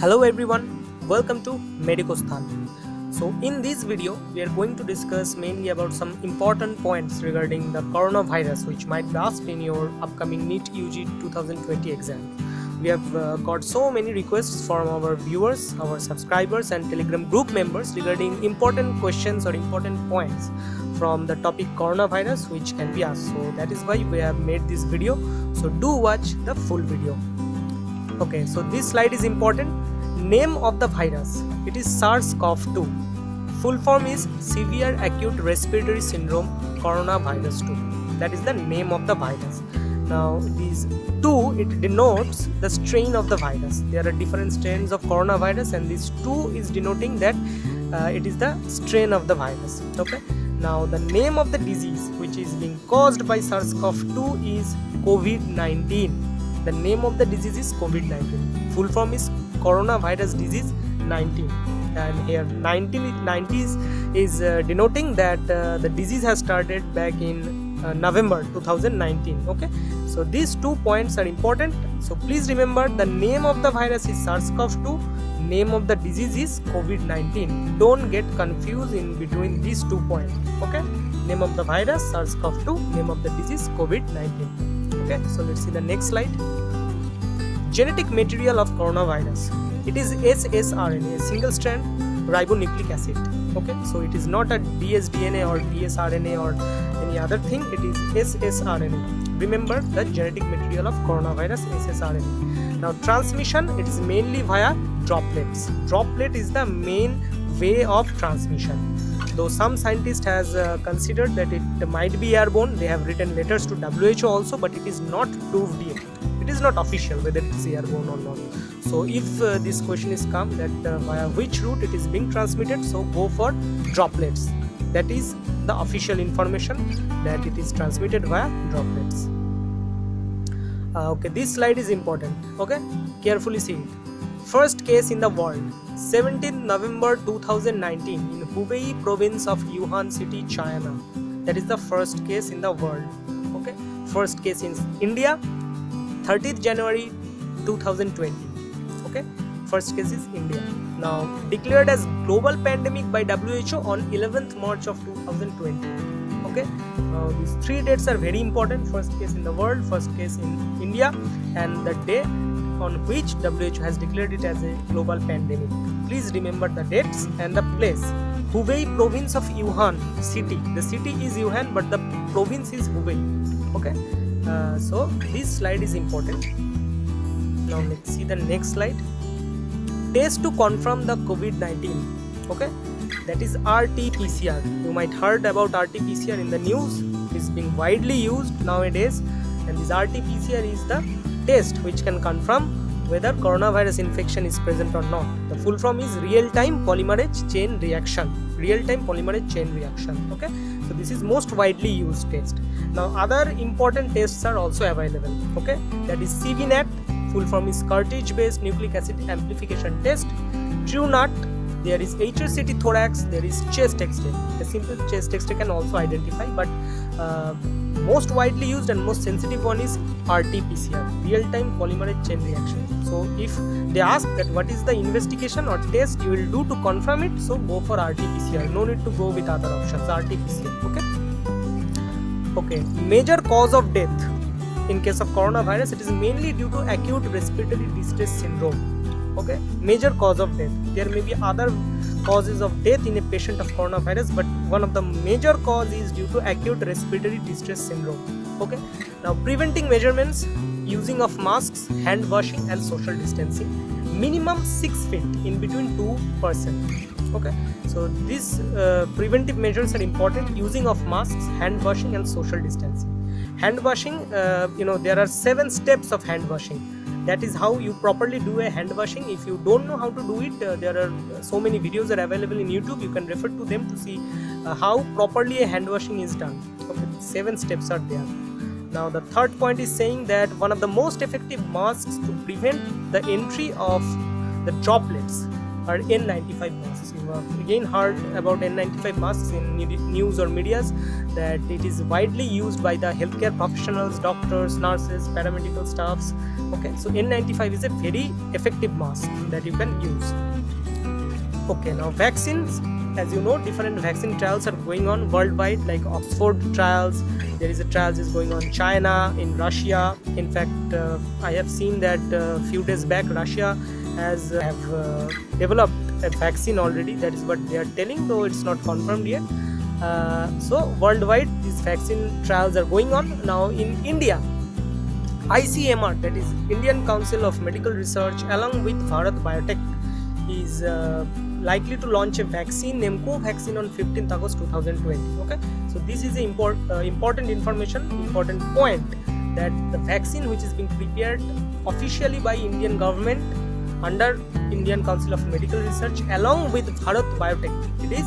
Hello everyone, welcome to Medicostan. So in this video, we are going to discuss mainly about some important points regarding the coronavirus which might be asked in your upcoming NEET UG 2020 exam. We have got so many requests from our viewers, our subscribers and Telegram group members regarding important questions or important points from the topic coronavirus which can be asked. So that is why we have made this video. So do watch the full video. Okay, so this slide is important. Name of the virus, it is SARS-CoV-2. Full form is Severe Acute Respiratory Syndrome Coronavirus 2. That is the name of the virus. Now these 2, it denotes the strain of the virus. There are different strains of coronavirus and this 2 is denoting that it is the strain of the virus. Okay. Now the name of the disease which is being caused by SARS-CoV-2 is COVID-19. The name of the disease is COVID-19. Full form is coronavirus disease 19. And here 90 is denoting that the disease has started back in November 2019. Okay, so these 2 points are important. So please remember, the name of the virus is SARS-CoV-2, name of the disease is COVID-19. Don't get confused in between these 2 points. Okay, name of the virus SARS-CoV-2, name of the disease COVID-19. Okay, so let's see the next slide. Genetic material of coronavirus. It is ssRNA, a single strand ribonucleic acid. Okay, so it is not a dsDNA or dsRNA or any other thing. It is ssRNA. Remember the genetic material of coronavirus, ssRNA. Now transmission, it is mainly via droplets. Droplet is the main way of transmission. Though some scientists has considered that it might be airborne, they have written letters to WHO also, but it is not proved yet. It is not official whether it is airborne or not. So if this question is come that via which route it is being transmitted, so go for droplets. That is the official information, that it is transmitted via droplets. Okay, this slide is important. Okay, carefully see it. First case in the world, 17th November 2019 in Hubei province of Wuhan city, China. That is the first case in the world. Okay, first case in India, 30th January 2020. Okay, first case is India. Now declared as global pandemic by WHO on 11th March of 2020. Okay, now these 3 dates are very important. First case in the world, first case in India, and the day on which WHO has declared it as a global pandemic. Please remember the dates and the place. Hubei province of Wuhan city. The city is Wuhan but the province is Hubei. Okay, so this slide is important. Now let's see the next slide. Test to confirm the COVID-19. Okay, that is RT-PCR. You might heard about RT-PCR in the news. It is being widely used nowadays, and this RT-PCR is the test which can confirm whether coronavirus infection is present or not. The full form is real-time polymerase chain reaction. Real-time polymerase chain reaction. Okay, so this is most widely used test. Now other important tests are also available. Okay, that is CVNAT. Full form is cartridge-based nucleic acid amplification test. TrueNAT. There is HRCT thorax. There is chest X-ray. A simple chest X-ray can also identify, but most widely used and most sensitive one is RT-PCR, real-time polymerase chain reaction. So if they ask that what is the investigation or test you will do to confirm it, so go for RT-PCR. No need to go with other options. RT-PCR. Okay. Major cause of death in case of coronavirus, it is mainly due to acute respiratory distress syndrome. Okay, major cause of death. There may be other causes of death in a patient of coronavirus, but one of the major cause is due to acute respiratory distress syndrome. Okay, now preventing measurements, using of masks, hand washing and social distancing. Minimum 6 feet in between 2 persons. Okay, so these preventive measures are important. Using of masks, hand washing and social distancing. Hand washing, there are 7 steps of hand washing. That is how you properly do a hand washing. If you don't know how to do it, there are so many videos are available in YouTube. You can refer to them to see how properly a hand washing is done. Okay, 7 steps are there. Now the third point is saying that one of the most effective masks to prevent the entry of the droplets are N95 masks. You have again heard about N95 masks in news or medias, that it is widely used by the healthcare professionals, doctors, nurses, paramedical staffs. Okay, so N95 is a very effective mask that you can use. Okay, now vaccines. As you know, different vaccine trials are going on worldwide, like Oxford trials. There is a trials is going on in China, in Russia. In fact, I have seen that few days back Russia have developed a vaccine already. That is what they are telling, though it's not confirmed yet. So worldwide these vaccine trials are going on. Now in India, ICMR, that is Indian Council of Medical Research, along with Bharat Biotech, is likely to launch a vaccine named Covaxin on 15th August 2020. Okay, so this is a important information, important point, that the vaccine which is being prepared officially by Indian government under Indian Council of Medical Research along with Bharat Biotech, it is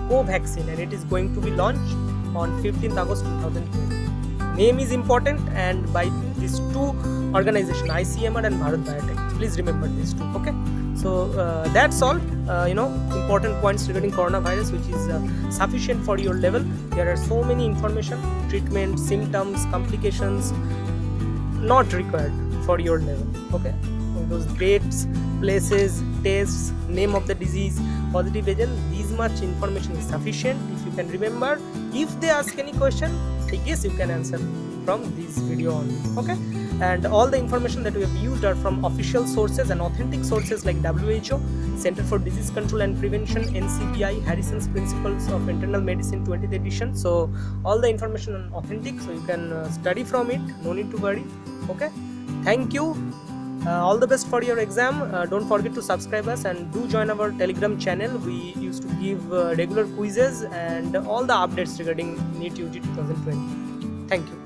Covaxin, and it is going to be launched on 15th August 2020. Name is important, and by these two organizations, ICMR and Bharat Biotech. Please remember these two. Okay, so that's all. Important points regarding coronavirus, which is sufficient for your level. There are so many information, treatment, symptoms, complications not required for your level. Okay, those dates, places, tests, name of the disease, positive agent, these much information is sufficient. If you can remember, if they ask any question, I guess you can answer from this video only. Okay, and all the information that we have used are from official sources and authentic sources like WHO, Center for Disease Control and Prevention, NCBI, Harrison's Principles of Internal Medicine 20th edition. So all the information are authentic, so you can study from it, no need to worry. Okay, thank you. All the best for your exam. Don't forget to subscribe us and do join our Telegram channel. We used to give regular quizzes and all the updates regarding NEET UG 2020. Thank you.